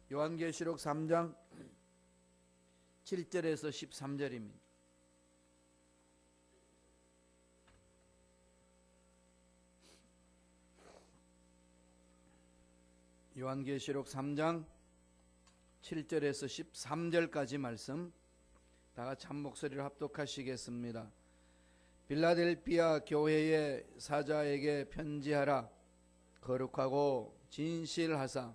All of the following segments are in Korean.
요한계시록 3장 7절에서 13절입니다. 요한계시록 3장 7절에서 13절까지 말씀 다 같이 한 목소리로 합독하시겠습니다. 빌라델비아 교회의 사자에게 편지하라. 거룩하고 진실하사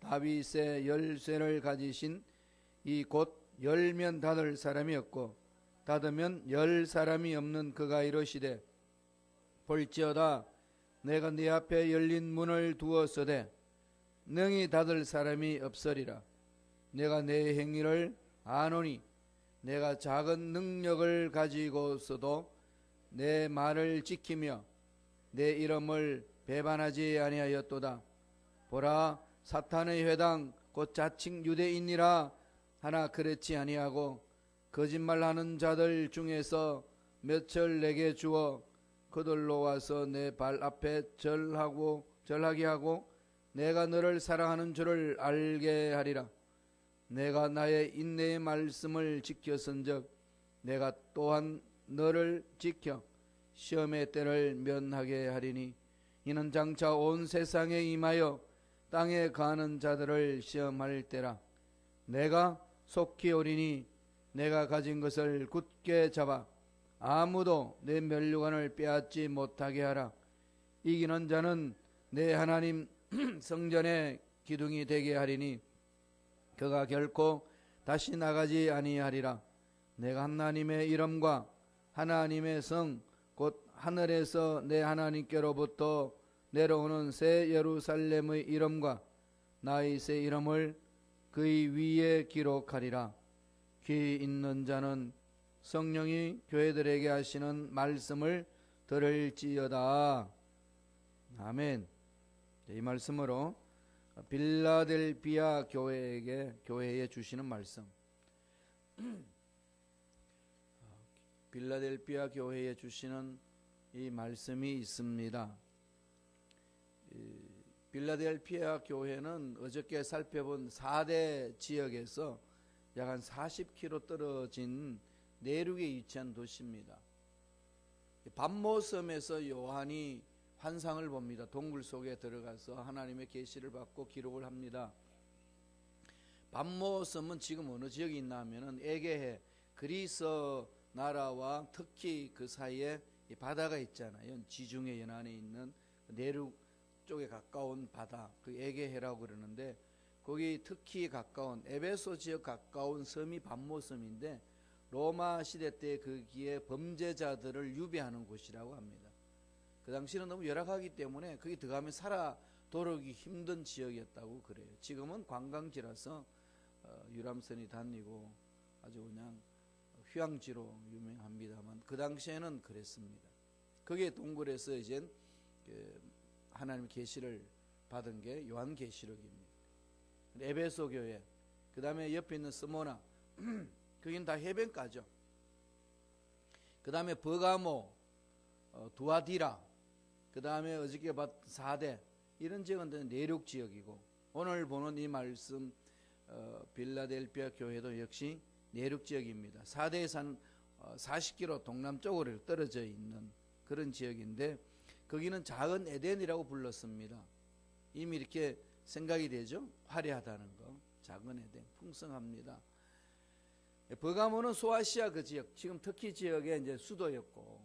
다윗의 열쇠를 가지신 이 곧 열면 닫을 사람이 없고 닫으면 열 사람이 없는 그가 이르시되 볼지어다 내가 네 앞에 열린 문을 두었으되 능히 닫을 사람이 없으리라. 내가 내 행위를 아노니 내가 작은 능력을 가지고서도 내 말을 지키며 내 이름을 배반하지 아니하였도다. 보라, 사탄의 회당 곧 자칭 유대인이라 하나 그렇지 아니하고 거짓말하는 자들 중에서 몇을 내게 주어 그들로 와서 내 발 앞에 절하게 하고 내가 너를 사랑하는 줄을 알게 하리라. 내가 나의 인내의 말씀을 지켰은즉 내가 또한 너를 지켜 시험의 때를 면하게 하리니 이는 장차 온 세상에 임하여 땅에 가는 자들을 시험할 때라. 내가 속히 오리니 내가 가진 것을 굳게 잡아 아무도 내 면류관을 빼앗지 못하게 하라. 이기는 자는 내 하나님 성전의 기둥이 되게 하리니 그가 결코 다시 나가지 아니하리라. 내가 하나님의 이름과 하나님의 성 곧 하늘에서 내 하나님께로부터 내려오는 새 예루살렘의 이름과 나의 새 이름을 그의 위에 기록하리라. 귀 있는 자는 성령이 교회들에게 하시는 말씀을 들을지어다. 아멘. 이 말씀으로 빌라델비아 교회에 주시는 말씀. 빌라델비아 교회에 주시는 이 말씀이 있습니다. 빌라델비아 교회는 어저께 살펴본 4대 지역에서 약 한 40km 떨어진 내륙에 위치한 도시입니다. 밤모섬에서 요한이 환상을 봅니다. 동굴 속에 들어가서 하나님의 계시를 받고 기록을 합니다. 밤모섬은 지금 어느 지역에 있나 하면은 에게해, 그리스 나라와 터키 그 사이에 바다가 있잖아요. 지중해 연안에 있는 내륙 쪽에 가까운 바다, 그 에게해라고 그러는데 거기 특히 가까운 에베소 지역 가까운 섬이 밤모섬인데 로마 시대 때 거기에 범죄자들을 유배하는 곳이라고 합니다. 그 당시는 너무 열악하기 때문에 거기 들어가면 살아 돌아오기 힘든 지역이었다고 그래요. 지금은 관광지라서 유람선이 다니고 아주 그냥 휴양지로 유명합니다만 그 당시에는 그랬습니다. 거기에 동굴에서 이제 하나님의 계시를 받은 게 요한계시록입니다. 에베소 교회, 그 다음에 옆에 있는 스모나, 거기는 다 해변가죠. 그 다음에 버가모, 두아디라, 그 다음에 어저께 봤던 4대, 이런 지역은 내륙 지역이고 오늘 보는 이 말씀 빌라델비아 교회도 역시 내륙 지역입니다. 4대에서 한 40km 동남쪽으로 떨어져 있는 그런 지역인데 거기는 작은 에덴이라고 불렀습니다. 이미 이렇게 생각이 되죠. 화려하다는 거. 작은 에덴, 풍성합니다. 버가모는 소아시아 그 지역, 지금 터키 지역의 이제 수도였고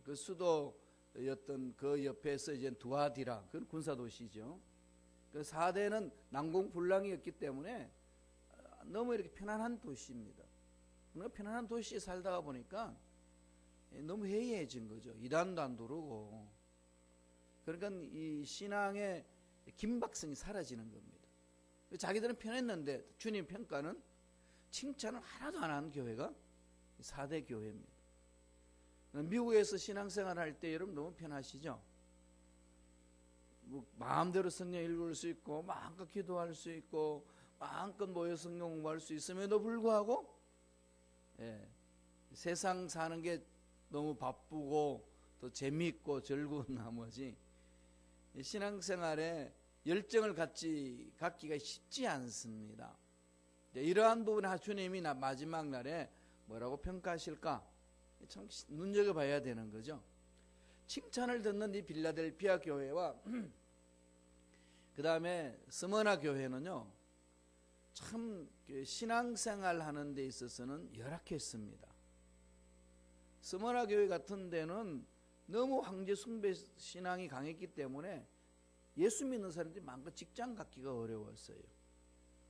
그 수도였던 그 옆에서 이제 두아디라, 그건 군사 도시죠. 그 4대는 난공불락이었기 때문에 너무 이렇게 편안한 도시입니다. 편안한 도시에 살다가 보니까 너무 해이해진 거죠. 이단도 안 두르고. 그러니까 이 신앙의 긴박성이 사라지는 겁니다. 자기들은 편했는데 주님 평가는 칭찬을 하나도 안 하는 교회가 4대 교회입니다. 미국에서 신앙생활 할 때 여러분 너무 편하시죠? 뭐 마음대로 성경 읽을 수 있고 마음껏 기도할 수 있고 마음껏 모여 성경 공부할 수 있음에도 불구하고 세상 사는 게 너무 바쁘고 또 재미있고 즐거운 나머지 신앙생활에 열정을 갖기가 쉽지 않습니다. 이러한 부분에 주님이 마지막 날에 뭐라고 평가하실까? 참 눈여겨봐야 되는 거죠. 칭찬을 듣는 이 빌라델피아 교회와 그 다음에 스머나 교회는요, 참 신앙생활 하는 데 있어서는 열악했습니다. 스머나 교회 같은 데는 너무 황제 숭배 신앙이 강했기 때문에 예수 믿는 사람들이 많고 직장 갖기가 어려웠어요.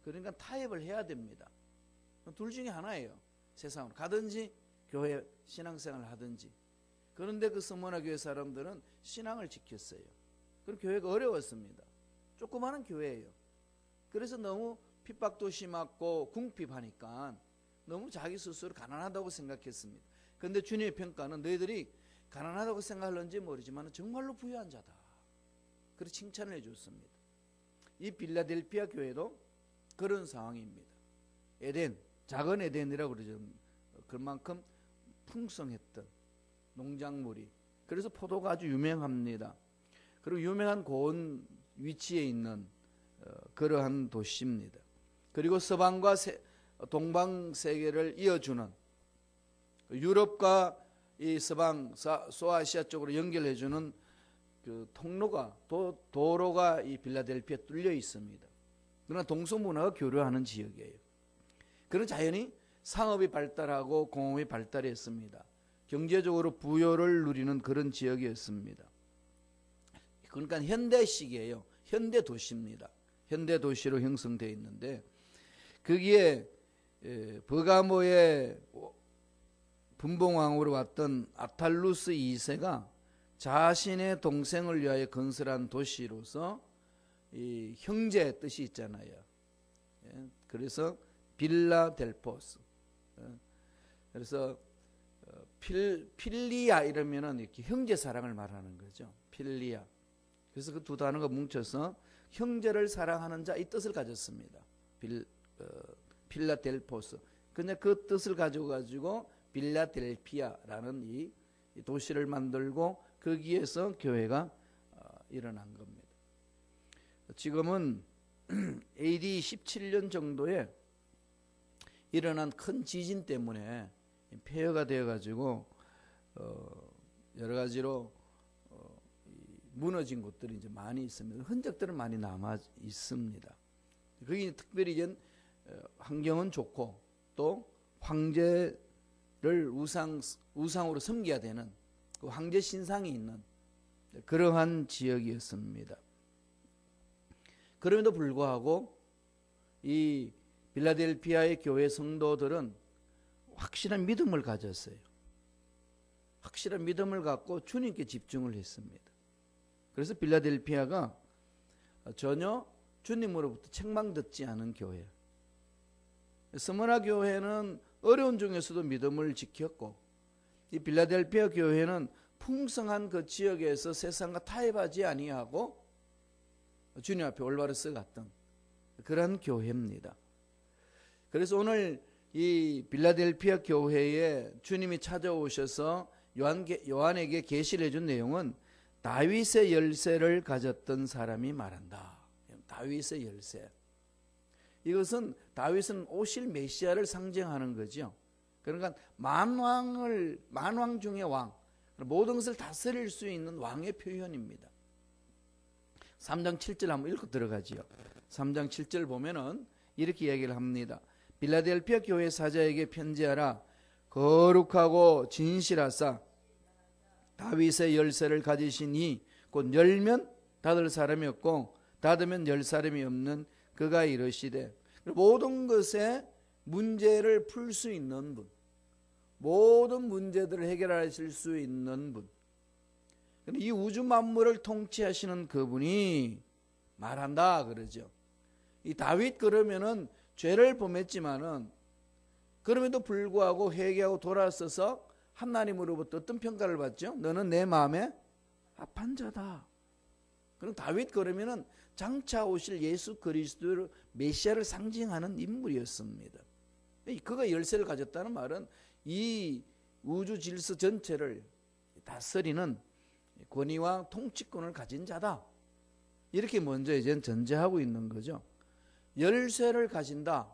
그러니까 타협을 해야 됩니다. 둘 중에 하나예요. 세상으로 가든지 교회 신앙생활을 하든지. 그런데 그 스머나 교회 사람들은 신앙을 지켰어요. 그리고 교회가 어려웠습니다. 조그마한 교회예요. 그래서 너무 핍박도 심했고 궁핍하니까 너무 자기 스스로 가난하다고 생각했습니다. 그런데 주님의 평가는 너희들이 가난하다고 생각할는지 모르지만 정말로 부유한 자다. 그래서 칭찬을 해줬습니다. 이 빌라델피아 교회도 그런 상황입니다. 에덴, 작은 에덴이라고 그러죠. 그만큼 풍성했던 농작물이. 그래서 포도가 아주 유명합니다. 그리고 유명한 고운 위치에 있는 그러한 도시입니다. 그리고 서방과 동방 세계를 이어주는 유럽과 이 서방 소아시아 쪽으로 연결해주는 그 통로가 도로가 이 빌라델피아에 뚫려 있습니다. 그러나 동서문화가 교류하는 지역이에요. 그런 자연히 상업이 발달하고 공업이 발달했습니다. 경제적으로 부여를 누리는 그런 지역이었습니다. 그러니까 현대식이에요. 현대 도시입니다. 현대 도시로 형성되어 있는데 거기에 버가모의 분봉왕으로 왔던 아탈루스 2세가 자신의 동생을 위하여 건설한 도시로서 이 형제의 뜻이 있잖아요. 그래서 빌라델포스. 그래서 필리아 이러면은 이렇게 형제 사랑을 말하는 거죠. 필리아. 그래서 그 두 단어가 뭉쳐서 형제를 사랑하는 자 이 뜻을 가졌습니다. 필라델포스. 근데 그 뜻을 가지고 빌라델피아라는 이 도시를 만들고 거기에서 교회가 일어난 겁니다. 지금은 AD 17년 정도에 일어난 큰 지진 때문에 폐허가 되어가지고 여러 가지로 무너진 곳들이 이제 많이 있습니다. 흔적들은 많이 남아 있습니다. 거기 특별히 이제 환경은 좋고 또 황제를 우상으로 섬겨야 되는 그 황제 신상이 있는 그러한 지역이었습니다. 그럼에도 불구하고 이 빌라델피아의 교회 성도들은 확실한 믿음을 가졌어요. 확실한 믿음을 갖고 주님께 집중을 했습니다. 그래서 빌라델피아가 전혀 주님으로부터 책망듣지 않은 교회. 스머나 교회는 어려운 중에서도 믿음을 지켰고 이 빌라델피아 교회는 풍성한 그 지역에서 세상과 타협하지 아니하고 주님 앞에 올바로 서갔던 그런 교회입니다. 그래서 오늘 이 빌라델피아 교회에 주님이 찾아오셔서 요한에게 계시를 해준 내용은 다윗의 열쇠를 가졌던 사람이 말한다. 다윗의 열쇠. 이것은 다윗은 오실 메시아를 상징하는 거죠. 그러니까 만왕 중의 왕, 모든 것을 다스릴 수 있는 왕의 표현입니다. 3장 7절 한번 읽고 들어가지요. 3장 7절 보면은 이렇게 얘기를 합니다. 빌라델피아 교회 사자에게 편지하라. 거룩하고 진실하사 다윗의 열쇠를 가지신 이 곧 열면 닫을 사람이 없고 닫으면 열 사람이 없는 그가 이르시되 모든 것에 문제를 풀 수 있는 분, 모든 문제들을 해결하실 수 있는 분, 이 우주 만물을 통치하시는 그분이 말한다 그러죠. 이 다윗 그러면은 죄를 범했지만은 그럼에도 불구하고 회개하고 돌아서서 하나님으로부터 어떤 평가를 받죠? 너는 내 마음에 합한 자다. 그럼 다윗 그러면은 장차 오실 예수 그리스도를 메시아를 상징하는 인물이었습니다. 그가 열쇠를 가졌다는 말은 이 우주 질서 전체를 다스리는 권위와 통치권을 가진 자다. 이렇게 먼저 이제 전제하고 있는 거죠. 열쇠를 가진다.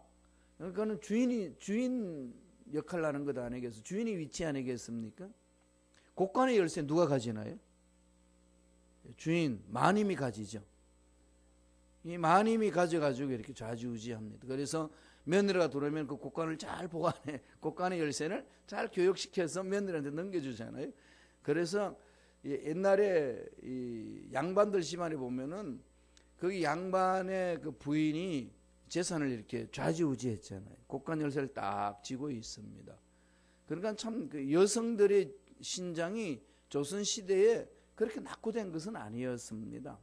그거는 주인 역할을 하는 것 아니겠어요? 주인이 위치 아니겠습니까? 곳간의 열쇠 누가 가지나요? 주인, 마님이 가지죠. 이 마님이 가져가지고 이렇게 좌지우지합니다. 그래서 며느리가 들어오면 그 곳간을 잘 보관해, 곳간의 열쇠를 잘 교육시켜서 며느리한테 넘겨주잖아요. 그래서 옛날에 이 양반들 집안에 보면은 거기 양반의 그 부인이 재산을 이렇게 좌지우지했잖아요. 곳간 열쇠를 딱 쥐고 있습니다. 그러니까 참 그 여성들의 신장이 조선 시대에 그렇게 낙후된 것은 아니었습니다.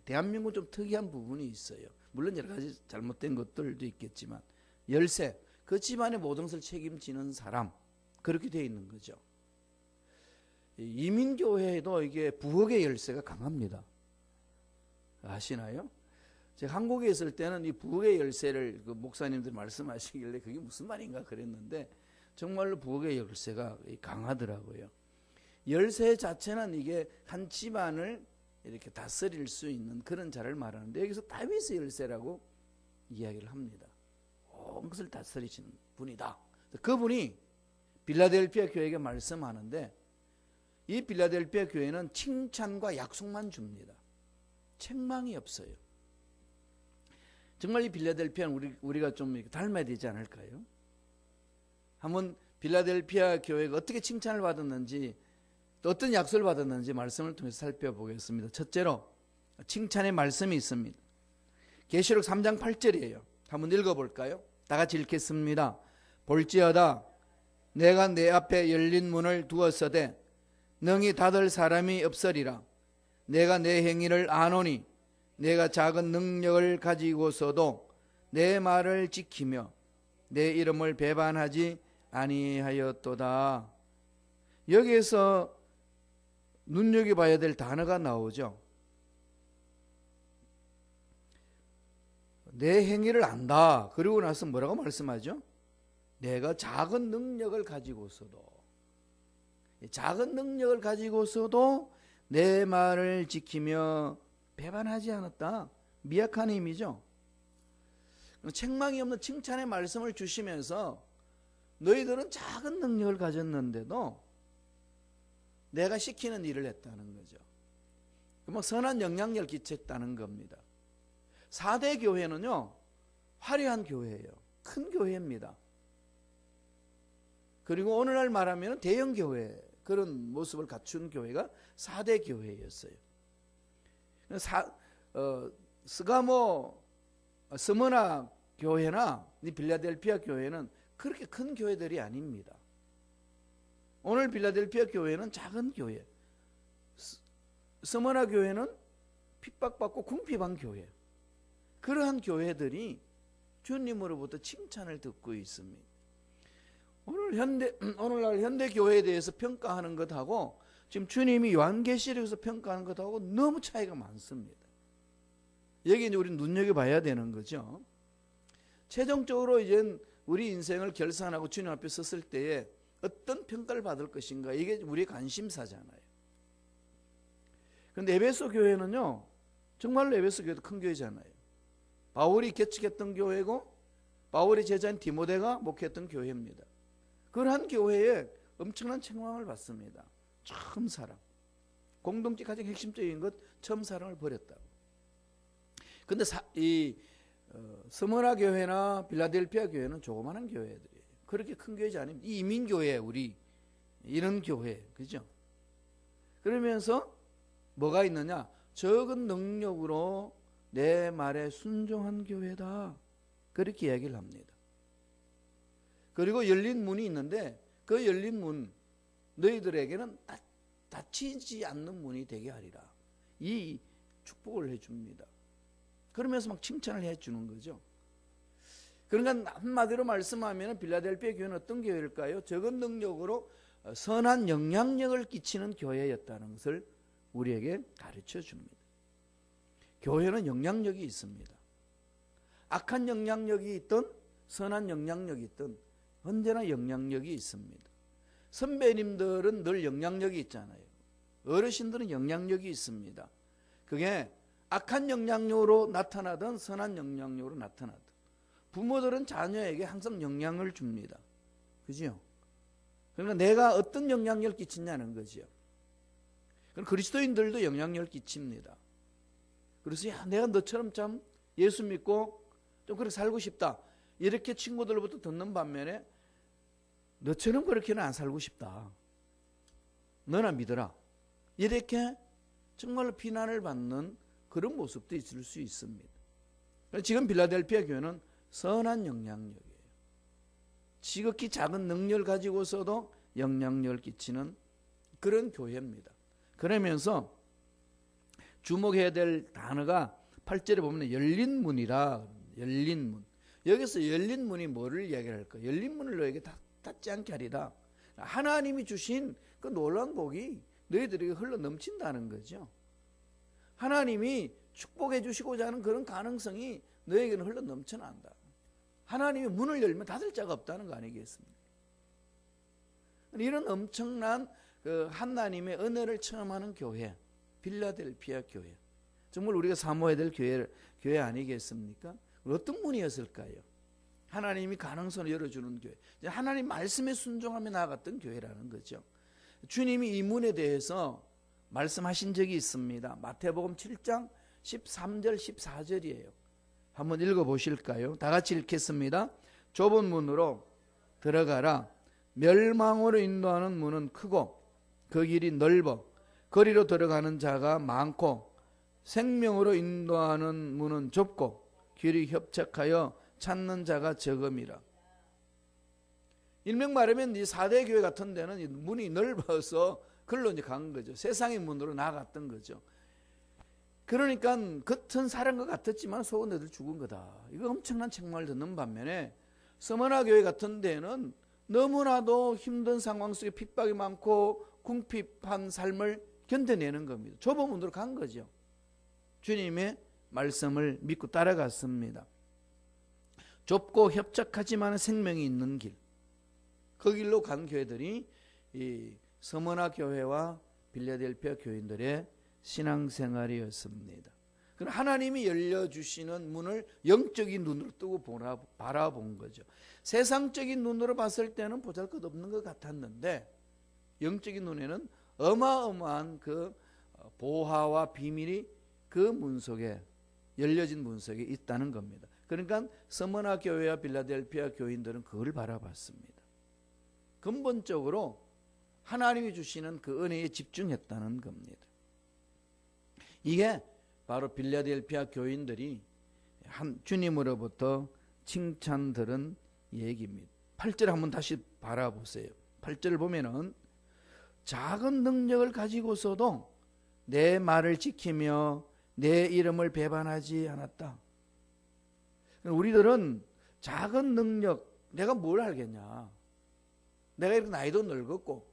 대한민국 좀 특이한 부분이 있어요. 물론 여러 가지 잘못된 것들도 있겠지만 열쇠, 그 집안의 모든 것을 책임지는 사람, 그렇게 되어 있는 거죠. 이민교회에도 이게 부엌의 열쇠가 강합니다. 아시나요? 제가 한국에 있을 때는 이 부엌의 열쇠를 그 목사님들 말씀하시길래 그게 무슨 말인가 그랬는데 정말로 부엌의 열쇠가 강하더라고요. 열쇠 자체는 이게 한 집안을 이렇게 다스릴 수 있는 그런 자를 말하는데 여기서 다윗의 열쇠라고 이야기를 합니다. 온 것을 다스리시는 분이다. 그분이 빌라델피아 교회에게 말씀하는데 이 빌라델피아 교회는 칭찬과 약속만 줍니다. 책망이 없어요. 정말 이 빌라델피아는 우리가 좀 닮아야 되지 않을까요? 한번 빌라델피아 교회가 어떻게 칭찬을 받았는지 또 어떤 약속을 받았는지 말씀을 통해서 살펴보겠습니다. 첫째로 칭찬의 말씀이 있습니다. 계시록 3장 8절이에요. 한번 읽어볼까요? 다 같이 읽겠습니다. 볼지어다 내가 내 앞에 열린 문을 두었으되 능히 닫을 사람이 없으리라. 내가 내 행위를 아노니 내가 작은 능력을 가지고서도 내 말을 지키며 내 이름을 배반하지 아니하였도다. 여기에서 눈여겨봐야 될 단어가 나오죠. 내 행위를 안다. 그리고 나서 뭐라고 말씀하죠? 내가 작은 능력을 가지고서도 작은 능력을 가지고서도 내 말을 지키며 배반하지 않았다. 미약한 힘이죠. 책망이 없는 칭찬의 말씀을 주시면서 너희들은 작은 능력을 가졌는데도 내가 시키는 일을 했다는 거죠. 그럼 선한 영향력을 끼쳤다는 겁니다. 4대 교회는요, 화려한 교회예요. 큰 교회입니다. 그리고 오늘날 말하면 대형 교회, 그런 모습을 갖춘 교회가 4대 교회였어요. 스머나 교회나 빌라델피아 교회는 그렇게 큰 교회들이 아닙니다. 오늘 빌라델피아 교회는 작은 교회, 스머나 교회는 핍박받고 궁핍한 교회, 그러한 교회들이 주님으로부터 칭찬을 듣고 있습니다. 오늘날 현대 교회에 대해서 평가하는 것하고 지금 주님이 요한계시록에서 평가하는 것하고 너무 차이가 많습니다. 여기 이제 우리 눈여겨봐야 되는 거죠. 최종적으로 이제 우리 인생을 결산하고 주님 앞에 섰을 때에 어떤 평가를 받을 것인가, 이게 우리의 관심사잖아요. 그런데 에베소 교회는요, 정말로 에베소 교회도 큰 교회잖아요. 바울이 개척했던 교회고 바울의 제자인 디모데가 목회했던 교회입니다. 그러한 교회에 엄청난 책망을 받습니다. 처음 사랑, 공동체 가장 핵심적인 것, 처음 사랑을 버렸다고. 그런데 스머나 교회나 빌라델피아 교회는 조그마한 교회들이에요. 그렇게 큰 교회지 아닙니다. 이민교회, 우리 이런 교회, 그죠? 그러면서 뭐가 있느냐? 적은 능력으로 내 말에 순종한 교회다. 그렇게 이야기를 합니다. 그리고 열린 문이 있는데 그 열린 문, 너희들에게는 닫히지 않는 문이 되게 하리라. 이 축복을 해줍니다. 그러면서 막 칭찬을 해주는 거죠. 그러니까 한마디로 말씀하면 빌라델피아 교회는 어떤 교회일까요? 적은 능력으로 선한 영향력을 끼치는 교회였다는 것을 우리에게 가르쳐 줍니다. 교회는 영향력이 있습니다. 악한 영향력이 있든 선한 영향력이 있든 언제나 영향력이 있습니다. 선배님들은 늘 영향력이 있잖아요. 어르신들은 영향력이 있습니다. 그게 악한 영향력으로 나타나든 선한 영향력으로 나타나든 부모들은 자녀에게 항상 영향을 줍니다. 그죠? 그러니까 내가 어떤 영향력을 끼치냐는 거죠. 그리스도인들도 영향력을 끼칩니다. 그래서 야, 내가 너처럼 참 예수 믿고 좀 그렇게 살고 싶다. 이렇게 친구들로부터 듣는 반면에 너처럼 그렇게는 안 살고 싶다. 너나 믿어라. 이렇게 정말로 비난을 받는 그런 모습도 있을 수 있습니다. 지금 빌라델피아 교회는 선한 영향력이에요. 지극히 작은 능력을 가지고서도 영향력을 끼치는 그런 교회입니다. 그러면서 주목해야 될 단어가 8절에 보면 열린 문이라. 열린 문. 여기서 열린 문이 뭐를 이야기할까? 열린 문을 너에게 닫지 않게 하리라. 하나님이 주신 그 놀라운 복이 너희들에게 흘러 넘친다는 거죠. 하나님이 축복해 주시고자 하는 그런 가능성이 너에게는 흘러 넘쳐난다. 하나님이 문을 열면 닫을 자가 없다는 거 아니겠습니까? 이런 엄청난 그 하나님의 은혜를 체험하는 교회, 빌라델피아 교회. 정말 우리가 사모해야 될 교회 아니겠습니까? 어떤 문이었을까요? 하나님이 가능성을 열어주는 교회. 하나님 말씀에 순종하며 나아갔던 교회라는 거죠. 주님이 이 문에 대해서 말씀하신 적이 있습니다. 마태복음 7장 13절 14절이에요. 한번 읽어보실까요? 다 같이 읽겠습니다. 좁은 문으로 들어가라. 멸망으로 인도하는 문은 크고 그 길이 넓어 거리로 들어가는 자가 많고 생명으로 인도하는 문은 좁고 길이 협착하여 찾는 자가 적음이라. 일명 말하면 이 4대 교회 같은 데는 문이 넓어서 글로 이제 간 거죠. 세상의 문으로 나갔던 거죠. 그러니까 겉은 사는 것 같았지만 속은 애들 죽은 거다. 이거 엄청난 책망을 듣는 반면에 서머나 교회 같은 데는 너무나도 힘든 상황 속에 핍박이 많고 궁핍한 삶을 견뎌내는 겁니다. 좁은 문으로 간 거죠. 주님의 말씀을 믿고 따라갔습니다. 좁고 협착하지만 생명이 있는 길, 그 길로 간 교회들이 이 서머나 교회와 빌라델피아 교인들의 신앙생활이었습니다. 그럼 하나님이 열려주시는 문을 영적인 눈으로 뜨고 바라본 거죠. 세상적인 눈으로 봤을 때는 보잘것없는 것 같았는데 영적인 눈에는 어마어마한 그 보화와 비밀이 그 문 속에, 열려진 문 속에 있다는 겁니다. 그러니까 서머나 교회와 빌라델피아 교인들은 그걸 바라봤습니다. 근본적으로 하나님이 주시는 그 은혜에 집중했다는 겁니다. 이게 바로 빌라델피아 교인들이 주님으로부터 칭찬 들은 얘기입니다. 8절 한번 다시 바라보세요. 8절을 보면은 작은 능력을 가지고서도 내 말을 지키며 내 이름을 배반하지 않았다. 우리들은 작은 능력, 내가 뭘 알겠냐. 내가 이렇게 나이도 늙었고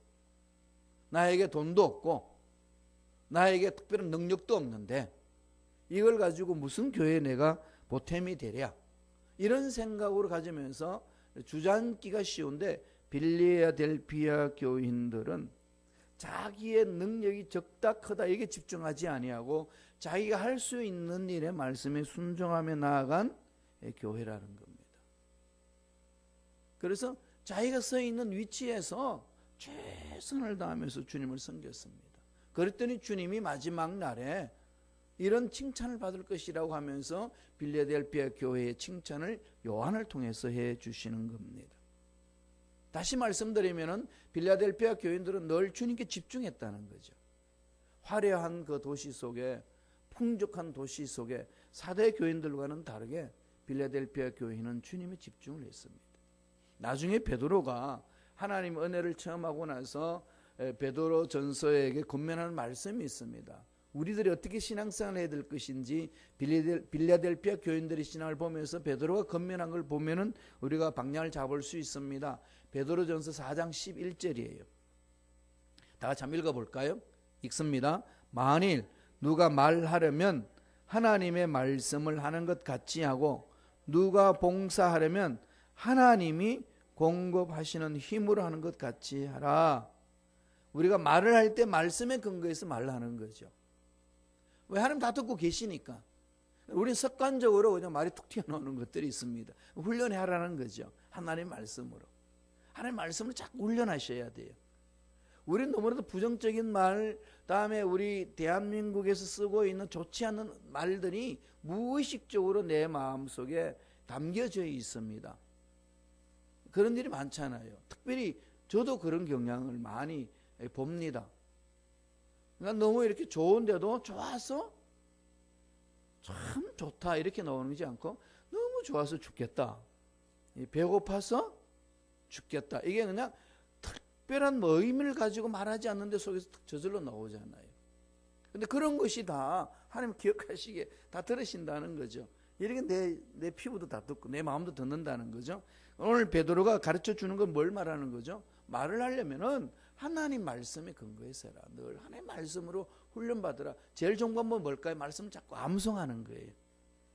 나에게 돈도 없고 나에게 특별한 능력도 없는데 이걸 가지고 무슨 교회에 내가 보탬이 되랴. 이런 생각으로 가지면서 주저앉기가 쉬운데 빌라델피아 교인들은 자기의 능력이 적다 크다 이게 집중하지 아니하고 자기가 할 수 있는 일에 말씀에 순종하며 나아간 교회라는 겁니다. 그래서 자기가 서 있는 위치에서 최선을 다하면서 주님을 섬겼습니다. 그랬더니 주님이 마지막 날에 이런 칭찬을 받을 것이라고 하면서 빌라델피아 교회의 칭찬을 요한을 통해서 해 주시는 겁니다. 다시 말씀드리면은 빌라델피아 교인들은 늘 주님께 집중했다는 거죠. 화려한 그 도시 속에, 풍족한 도시 속에 4대 교인들과는 다르게 빌라델피아 교인은 주님에 집중을 했습니다. 나중에 베드로가 하나님 은혜를 체험하고 나서 베드로 전서에게 권면하는 말씀이 있습니다. 우리들이 어떻게 신앙생활을 해야 될 것인지 빌라델피아 교인들의 신앙을 보면서 베드로가 권면한 걸 보면은 우리가 방향을 잡을 수 있습니다. 베드로전서 4장 11절이에요. 다 같이 한번 읽어볼까요? 읽습니다. 만일 누가 말하려면 하나님의 말씀을 하는 것 같이 하고 누가 봉사하려면 하나님이 공급하시는 힘으로 하는 것 같이 하라. 우리가 말을 할 때 말씀에 근거해서 말을 하는 거죠. 왜? 하나님 다 듣고 계시니까. 우리는 습관적으로 그냥 말이 툭 튀어나오는 것들이 있습니다. 훈련하라는 거죠. 하나님의 말씀으로. 하나님의 말씀을 자꾸 훈련하셔야 돼요. 우리는 너무나도 부정적인 말, 다음에 우리 대한민국에서 쓰고 있는 좋지 않은 말들이 무의식적으로 내 마음속에 담겨져 있습니다. 그런 일이 많잖아요. 특별히 저도 그런 경향을 많이 봅니다. 그러니까 너무 이렇게 좋은데도 좋아서 참 좋다 이렇게 나오는 지 않고 너무 좋아서 죽겠다, 배고파서 죽겠다, 이게 그냥 특별한 뭐 의미를 가지고 말하지 않는데 속에서 저절로 나오잖아요. 근데 그런 것이 다 하나님 기억하시기에 다 들으신다는 거죠. 이렇게 내 피부도 다 듣고 내 마음도 듣는다는 거죠. 오늘 베드로가 가르쳐 주는 건 뭘 말하는 거죠? 말을 하려면은 하나님 말씀에 근거해서 해라. 늘 하나님 말씀으로 훈련받으라. 제일 좋은 건 뭘까요? 말씀 자꾸 암송하는 거예요.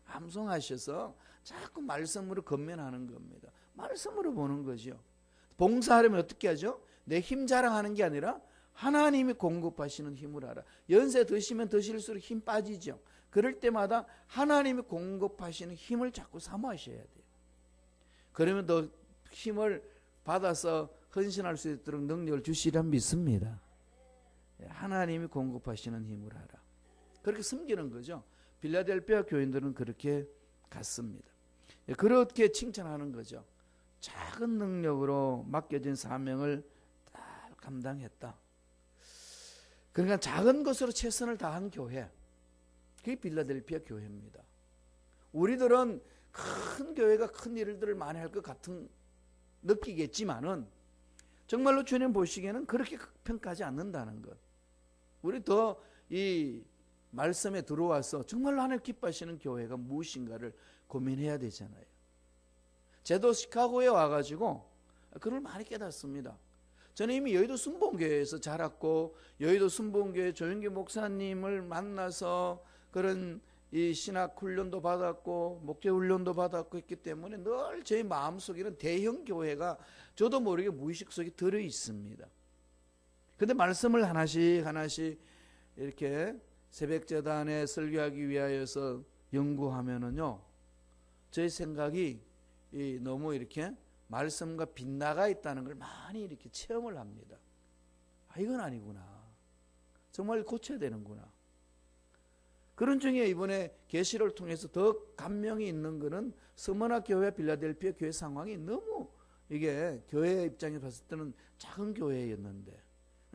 암송하셔서 자꾸 말씀으로 건면하는 겁니다. 말씀으로 보는 거죠. 봉사하려면 어떻게 하죠? 내 힘 자랑하는 게 아니라 하나님이 공급하시는 힘을 알아. 연세 드시면 드실수록 힘 빠지죠. 그럴 때마다 하나님이 공급하시는 힘을 자꾸 사모하셔야 돼요. 그러면 더 힘을 받아서 헌신할 수 있도록 능력을 주시리라 믿습니다. 하나님이 공급하시는 힘을 하라. 그렇게 섬기는 거죠. 빌라델피아 교인들은 그렇게 갔습니다. 그렇게 칭찬하는 거죠. 작은 능력으로 맡겨진 사명을 잘 감당했다. 그러니까 작은 것으로 최선을 다한 교회, 그게 빌라델피아 교회입니다. 우리들은 큰 교회가 큰 일들을 많이 할 것 같은 느끼겠지만은 정말로 주님 보시기에는 그렇게 평가하지 않는다는 것. 우리 더 이 말씀에 들어와서 정말로 하나님 기뻐하시는 교회가 무엇인가를 고민해야 되잖아요. 저도 시카고에 와가지고 그걸 많이 깨닫습니다. 저는 이미 여의도 순복음교회에서 자랐고 여의도 순복음교회 조영기 목사님을 만나서 그런 이 신학 훈련도 받았고 목회 훈련도 받았고 했기 때문에 늘 제 마음속에는 대형 교회가 저도 모르게 무의식 속에 들어 있습니다. 근데 말씀을 하나씩 이렇게 새벽재단에 설교하기 위하여서 연구하면은요, 제 생각이 너무 이렇게 말씀과 빗나가 있다는 걸 많이 이렇게 체험을 합니다. 아, 이건 아니구나. 정말 고쳐야 되는구나. 그런 중에 이번에 계시를 통해서 더 감명이 있는 것은 서머나 교회, 빌라델피아 교회 상황이 너무 이게 교회 입장에서 봤을 때는 작은 교회였는데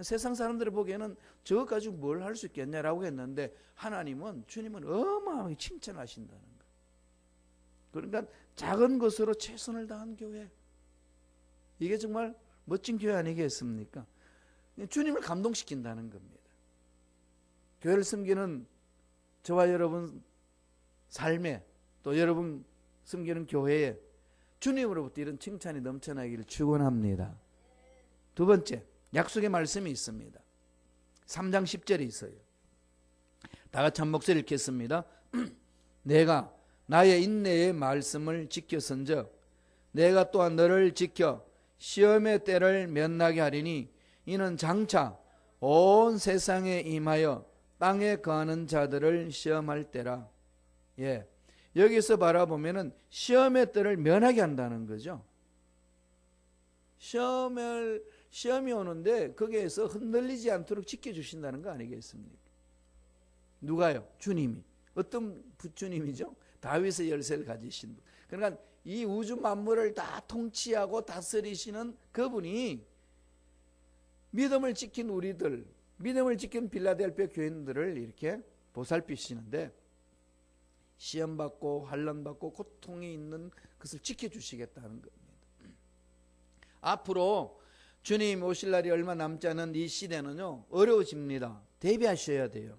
세상 사람들이 보기에는 저것 가지고 뭘 할 수 있겠냐라고 했는데 주님은 어마어마하게 칭찬하신다는 거. 그러니까 작은 것으로 최선을 다한 교회, 이게 정말 멋진 교회 아니겠습니까? 주님을 감동시킨다는 겁니다. 교회를 섬기는 저와 여러분 삶에, 또 여러분 섬기는 교회에 주님으로부터 이런 칭찬이 넘쳐나기를 축원합니다. 두 번째, 약속의 말씀이 있습니다. 3장 10절에 있어요. 다 같이 한 목소리 읽겠습니다. 내가 나의 인내의 말씀을 지켰은즉 내가 또한 너를 지켜 시험의 때를 면하게 하리니 이는 장차 온 세상에 임하여 땅에 거하는 자들을 시험할 때라. 예, 여기서 바라보면은 시험의 때를 면하게 한다는 거죠. 시험이 오는데 거기에서 흔들리지 않도록 지켜주신다는 거 아니겠습니까? 누가요? 주님이. 어떤 주님이죠? 다윗의 열쇠를 가지신 분. 그러니까 이 우주 만물을 다 통치하고 다스리시는 그분이 믿음을 지킨 우리들, 믿음을 지킨 빌라델피아 교인들을 이렇게 보살피시는데 시험받고 환난받고 고통이 있는 것을 지켜주시겠다는 겁니다. 앞으로 주님 오실 날이 얼마 남지 않은 이 시대는요, 어려워집니다. 대비하셔야 돼요.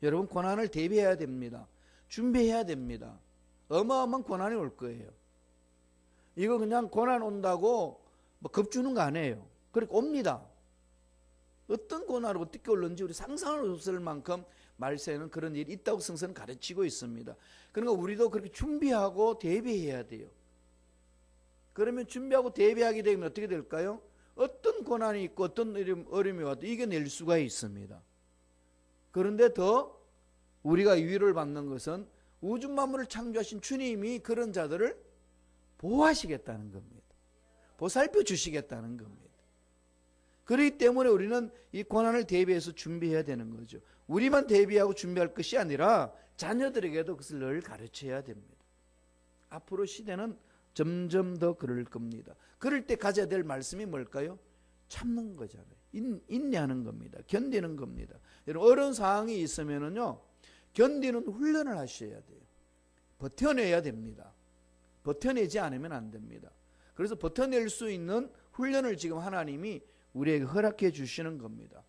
여러분, 고난을 대비해야 됩니다. 준비해야 됩니다. 어마어마한 고난이 올 거예요. 이거 그냥 고난 온다고 뭐 겁주는 거 아니에요. 그러니까 옵니다. 어떤 고난을 어떻게 올는지 우리 상상할 수 없을 만큼 말세에는 그런 일이 있다고 성서는 가르치고 있습니다. 그러니까 우리도 그렇게 준비하고 대비해야 돼요. 그러면 준비하고 대비하게 되면 어떻게 될까요? 어떤 고난이 있고 어떤 어려움이 와도 이겨낼 수가 있습니다. 그런데 더 우리가 위로를 받는 것은 우주 만물을 창조하신 주님이 그런 자들을 보호하시겠다는 겁니다. 보살펴 주시겠다는 겁니다. 그렇기 때문에 우리는 이 고난을 대비해서 준비해야 되는 거죠. 우리만 대비하고 준비할 것이 아니라 자녀들에게도 그것을 늘 가르쳐야 됩니다. 앞으로 시대는 점점 더 그럴 겁니다. 그럴 때 가져야 될 말씀이 뭘까요? 참는 거잖아요. 인내하는 겁니다. 견디는 겁니다. 여러분, 어려운 상황이 있으면은요, 견디는 훈련을 하셔야 돼요. 버텨내야 됩니다. 버텨내지 않으면 안 됩니다. 그래서 버텨낼 수 있는 훈련을 지금 하나님이 우리에게 허락해 주시는 겁니다.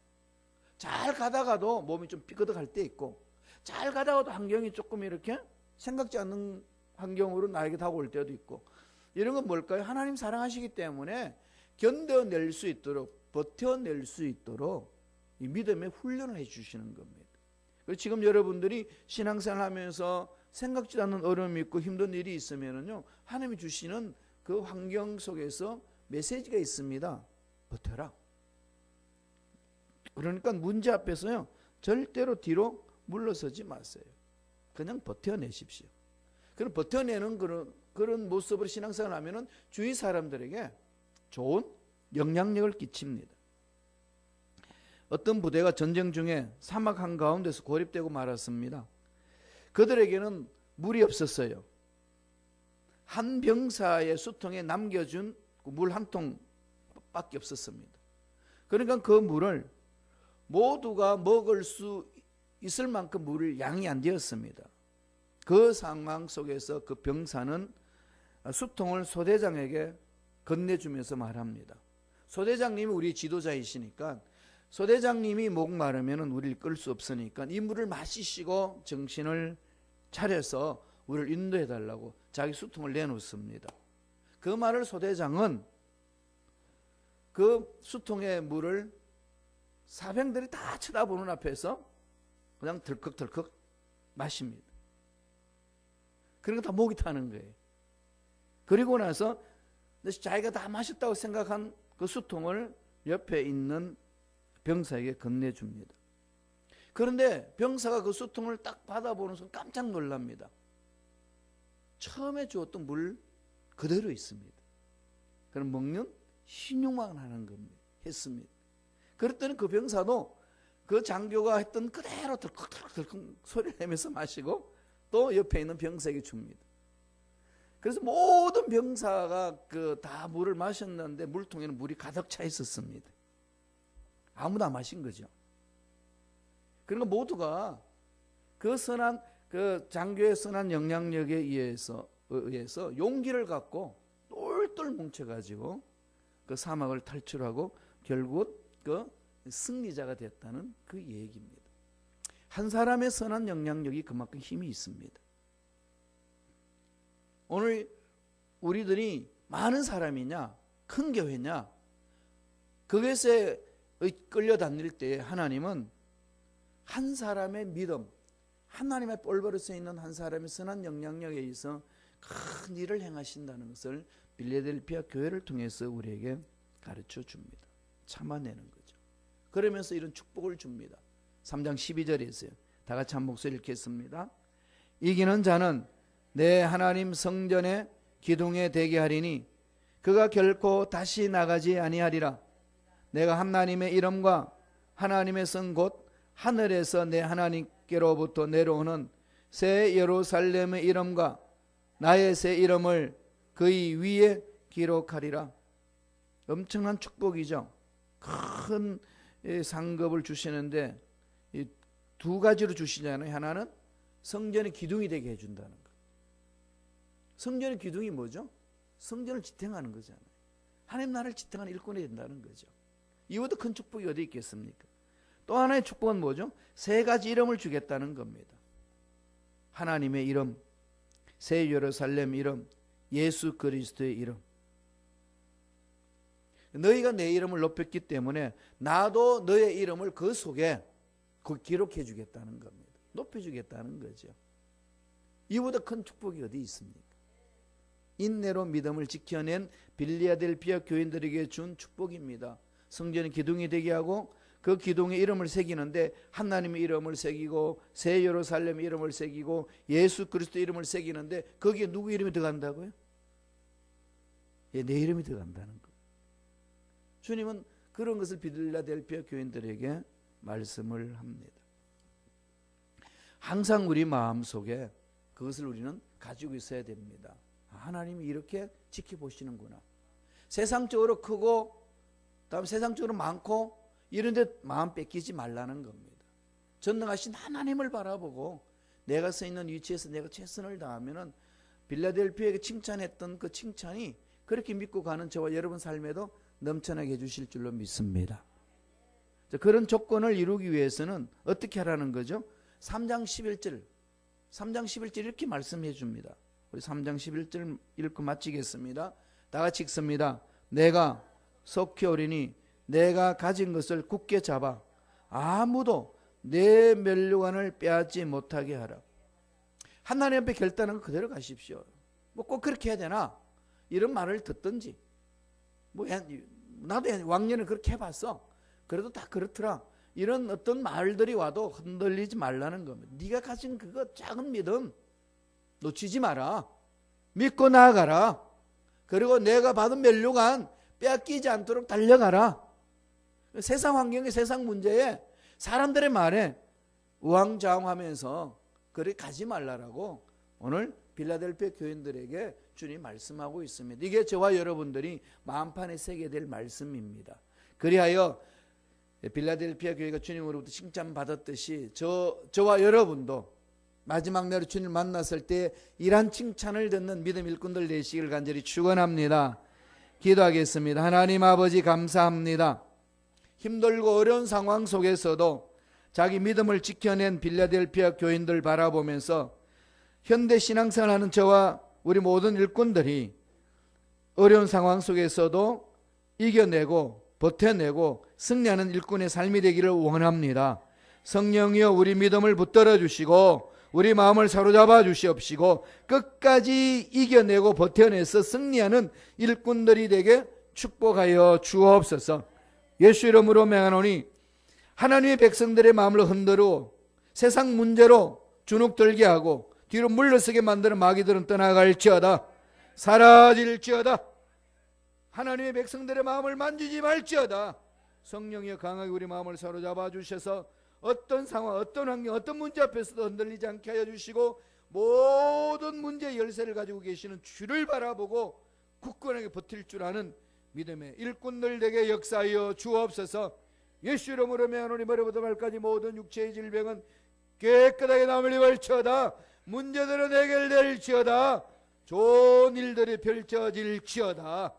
잘 가다가도 몸이 좀 삐그덕할 때 있고, 잘 가다가도 환경이 조금 이렇게 생각지 않는 환경으로 나에게 다가올 때도 있고, 이런 건 뭘까요? 하나님 사랑하시기 때문에 견뎌낼 수 있도록, 버텨낼 수 있도록 이 믿음의 훈련을 해 주시는 겁니다. 그래서 지금 여러분들이 신앙생활 하면서 생각지 않는 어려움이 있고 힘든 일이 있으면은요, 하나님이 주시는 그 환경 속에서 메시지가 있습니다. 버텨라. 그러니까 문제 앞에서요, 절대로 뒤로 물러서지 마세요. 그냥 버텨내십시오. 그럼 버텨내는 그런 모습으로 신앙생활을 하면은 주위 사람들에게 좋은 영향력을 끼칩니다. 어떤 부대가 전쟁 중에 사막 한가운데서 고립되고 말았습니다. 그들에게는 물이 없었어요. 한 병사의 수통에 남겨준 물 한 통밖에 없었습니다. 그러니까 그 물을 모두가 먹을 수 있을 만큼 물을 양이 안 되었습니다. 그 상황 속에서 그 병사는 수통을 소대장에게 건네주면서 말합니다. 소대장님이 우리 지도자이시니까, 소대장님이 목 마르면 우리를 끌 수 없으니까 이 물을 마시시고 정신을 차려서 우리를 인도해달라고 자기 수통을 내놓습니다. 그 말을 소대장은 그 수통의 물을 사병들이 다 쳐다보는 앞에서 그냥 덜컥덜컥 마십니다. 그러니까 다 목이 타는 거예요. 그리고 나서 자기가 다 마셨다고 생각한 그 수통을 옆에 있는 병사에게 건네줍니다. 그런데 병사가 그 수통을 딱 받아보는 순간 깜짝 놀랍니다. 처음에 주었던 물 그대로 있습니다. 그럼 먹는 신용만 하는 겁니다. 했습니다. 그랬더니 그 병사도 그 장교가 했던 그대로 덜컥덜컥 소리를 내면서 마시고 또 옆에 있는 병사에게 줍니다. 그래서 모든 병사가 다 물을 마셨는데 물통에는 물이 가득 차 있었습니다. 아무도 안 마신 거죠. 그러니까 모두가 그 선한 그 장교의 선한 영향력에 의해서 용기를 갖고 똘똘 뭉쳐가지고 그 사막을 탈출하고 결국 그 승리자가 됐다는 그 얘기입니다. 한 사람의 선한 영향력이 그만큼 힘이 있습니다. 오늘 우리들이 많은 사람이냐, 큰 교회냐, 그것에 끌려다닐 때 하나님은 한 사람의 믿음, 하나님의 뻘버릇에 있는 한 사람의 선한 영향력에 의해서 큰 일을 행하신다는 것을 빌레델피아 교회를 통해서 우리에게 가르쳐 줍니다. 참아내는 거죠. 그러면서 이런 축복을 줍니다. 3장 12절에 있어요. 다 같이 한 목소리 읽겠습니다. 이기는 자는 내 하나님 성전의 기둥에 대게 하리니 그가 결코 다시 나가지 아니하리라. 내가 하나님의 이름과 하나님의 성 곧 하늘에서 내 하나님께로부터 내려오는 새 예루살렘의 이름과 나의 새 이름을 그의 위에 기록하리라. 엄청난 축복이죠. 큰 상급을 주시는데 두 가지로 주시잖아요. 하나는 성전의 기둥이 되게 해준다는 것. 성전의 기둥이 뭐죠? 성전을 지탱하는 거잖아요. 하나님 나라를 지탱하는 일꾼이 된다는 거죠. 이보다 큰 축복이 어디 있겠습니까? 또 하나의 축복은 뭐죠? 세 가지 이름을 주겠다는 겁니다. 하나님의 이름, 새 예루살렘 이름, 예수 그리스도의 이름. 너희가 내 이름을 높였기 때문에 나도 너의 이름을 그 속에 기록해 주겠다는 겁니다. 높여주겠다는 거죠. 이보다 큰 축복이 어디 있습니까? 인내로 믿음을 지켜낸 빌레델피아 교인들에게 준 축복입니다. 성전의 기둥이 되게 하고 그 기둥에 이름을 새기는데 하나님의 이름을 새기고 새 예루살렘 이름을 새기고 예수 그리스도 이름을 새기는데 거기에 누구 이름이 들어간다고요? 예, 내 이름이 들어간다는 거. 주님은 그런 것을 빌라델피아 교인들에게 말씀을 합니다. 항상 우리 마음속에 그것을 우리는 가지고 있어야 됩니다. 하나님이 이렇게 지켜보시는구나. 세상적으로 크고 다음 세상적으로 많고 이런 데 마음 뺏기지 말라는 겁니다. 전능하신 하나님을 바라보고 내가 서 있는 위치에서 내가 최선을 다하면은 빌라델피아에게 칭찬했던 그 칭찬이 그렇게 믿고 가는 저와 여러분 삶에도 넘쳐나게 해주실 줄로 믿습니다. 그런 조건을 이루기 위해서는 어떻게 하라는 거죠? 3장 11절 이렇게 말씀해 줍니다. 우리 3장 11절 읽고 마치겠습니다. 다 같이 읽습니다. 내가 속히 오리니 내가 가진 것을 굳게 잡아 아무도 내 면류관을 빼앗지 못하게 하라. 하나님 앞에 결단한 거 그대로 가십시오. 뭐 꼭 그렇게 해야 되나? 이런 말을 듣든지 뭐 나도 왕년에 그렇게 해봤어. 그래도 다 그렇더라. 이런 어떤 말들이 와도 흔들리지 말라는 겁니다. 네가 가진 그거 작은 믿음 놓치지 마라. 믿고 나아가라. 그리고 내가 받은 면류관 빼앗기지 않도록 달려가라. 세상 환경에 세상 문제에 사람들의 말에 우왕좌왕하면서 그래 가지 말라라고 오늘 빌라델피아 교인들에게 주님 말씀하고 있습니다. 이게 저와 여러분들이 마음판에 새게 될 말씀입니다. 그리하여 빌라델피아 교회가 주님으로부터 칭찬받았듯이 저와 여러분도 마지막 날에 주님을 만났을 때 이러한 칭찬을 듣는 믿음 일꾼들 되시길 간절히 축원합니다. 기도하겠습니다. 하나님 아버지 감사합니다. 힘들고 어려운 상황 속에서도 자기 믿음을 지켜낸 빌라델피아 교인들 바라보면서 현대 신앙생활하는 저와 우리 모든 일꾼들이 어려운 상황 속에서도 이겨내고 버텨내고 승리하는 일꾼의 삶이 되기를 원합니다. 성령이여 우리 믿음을 붙들어 주시고 우리 마음을 사로잡아 주시옵시고 끝까지 이겨내고 버텨내서 승리하는 일꾼들이 되게 축복하여 주옵소서. 예수 이름으로 명하노니 하나님의 백성들의 마음을 흔들어 세상 문제로 주눅들게 하고 뒤로 물러서게 만드는 마귀들은 떠나갈지어다. 사라질지어다. 하나님의 백성들의 마음을 만지지 말지어다. 성령이여 강하게 우리 마음을 사로잡아 주셔서 어떤 상황, 어떤 환경, 어떤 문제 앞에서도 흔들리지 않게 하여 주시고 모든 문제의 열쇠를 가지고 계시는 주를 바라보고 굳건하게 버틸 줄 아는 믿음의 일꾼들 되게 역사하여 주옵소서. 예수 이름으로 명하노니 머리부터 발까지 모든 육체의 질병은 깨끗하게 나물리 벌쳐다. 문제들은 해결될지어다. 좋은 일들이 펼쳐질지어다.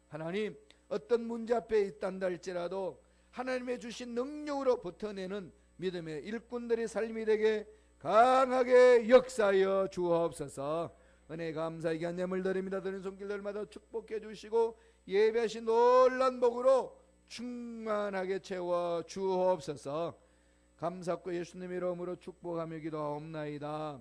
하나님 어떤 문제 앞에 있단다 할지라도 하나님의 주신 능력으로 버텨내는 믿음의 일꾼들의 삶이 되게 강하게 역사하여 주옵소서. 은혜 감사의 기한 예물 드립니다. 드린 손길들마다 축복해 주시고 예배하신 놀란 복으로 충만하게 채워 주옵소서. 감사하고 예수님 이름으로 축복하며 기도하옵나이다.